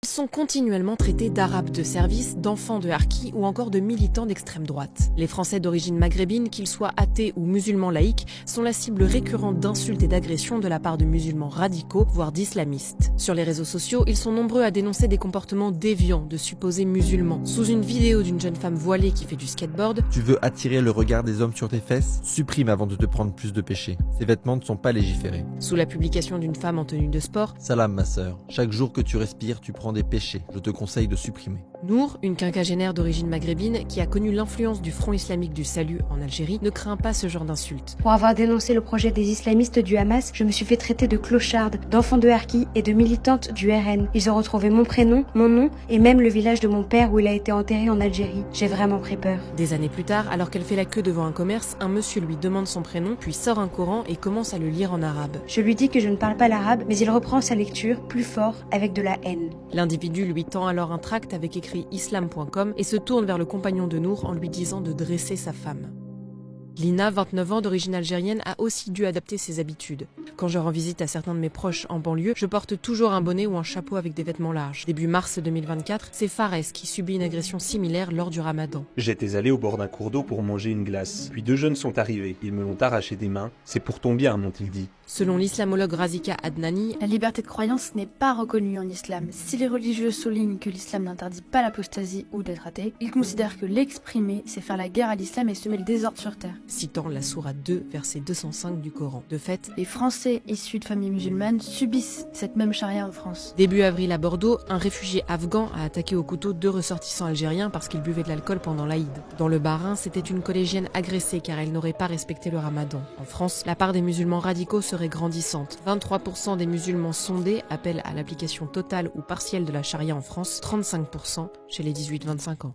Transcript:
Ils sont continuellement traités d'arabes de service, d'enfants de harkis ou encore de militants d'extrême droite. Les Français d'origine maghrébine, qu'ils soient athées ou musulmans laïcs, sont la cible récurrente d'insultes et d'agressions de la part de musulmans radicaux, voire d'islamistes. Sur les réseaux sociaux, ils sont nombreux à dénoncer des comportements déviants de supposés musulmans. Sous une vidéo d'une jeune femme voilée qui fait du skateboard, Tu veux attirer le regard des hommes sur tes fesses? Supprime avant de te prendre plus de péché. Ces vêtements ne sont pas légiférés. sous la publication d'une femme en tenue de sport, Salam ma sœur, chaque jour que tu respires, tu prends des péchés. Je te conseille de supprimer. Nour, une quinquagénaire d'origine maghrébine qui a connu l'influence du Front islamique du Salut en Algérie, ne craint pas ce genre d'insultes. Pour avoir dénoncé le projet des islamistes du Hamas, je me suis fait traiter de clocharde, d'enfant de harki et de militante du RN. Ils ont retrouvé mon prénom, mon nom et même le village de mon père où il a été enterré en Algérie. J'ai vraiment pris peur. Des années plus tard, alors qu'elle fait la queue devant un commerce, un monsieur lui demande son prénom, puis sort un Coran et commence à le lire en arabe. Je lui dis que je ne parle pas l'arabe, mais il reprend sa lecture, plus fort, avec de la haine. L'individu lui tend alors un tract avec écrit islam.com et se tourne vers le compagnon de Nour en lui disant de dresser sa femme. Lina, 29 ans d'origine algérienne, a aussi dû adapter ses habitudes. Quand je rends visite à certains de mes proches en banlieue, je porte toujours un bonnet ou un chapeau avec des vêtements larges. Début mars 2024, c'est Fares qui subit une agression similaire lors du ramadan. J'étais allé au bord d'un cours d'eau pour manger une glace. Puis deux jeunes sont arrivés. Ils me l'ont arraché des mains. C'est pour ton bien, m'ont-ils dit. Selon l'islamologue Razika Adnani, La liberté de croyance n'est pas reconnue en islam. Si les religieux soulignent que l'islam n'interdit pas l'apostasie ou d'être athée, ils considèrent que l'exprimer, c'est faire la guerre à l'islam et semer le désordre sur terre. citant la sourate 2, verset 205 du Coran. De fait, Les Français issus de familles musulmanes subissent cette même charia en France. début avril à Bordeaux, un réfugié afghan a attaqué au couteau 2 ressortissants algériens parce qu'ils buvaient de l'alcool pendant l'Aïd. Dans le Bas-Rhin, c'était une collégienne agressée car elle n'aurait pas respecté le ramadan. En France, la part des musulmans radicaux serait grandissante. 23% des musulmans sondés appellent à l'application totale ou partielle de la charia en France, 35% chez les 18-25 ans.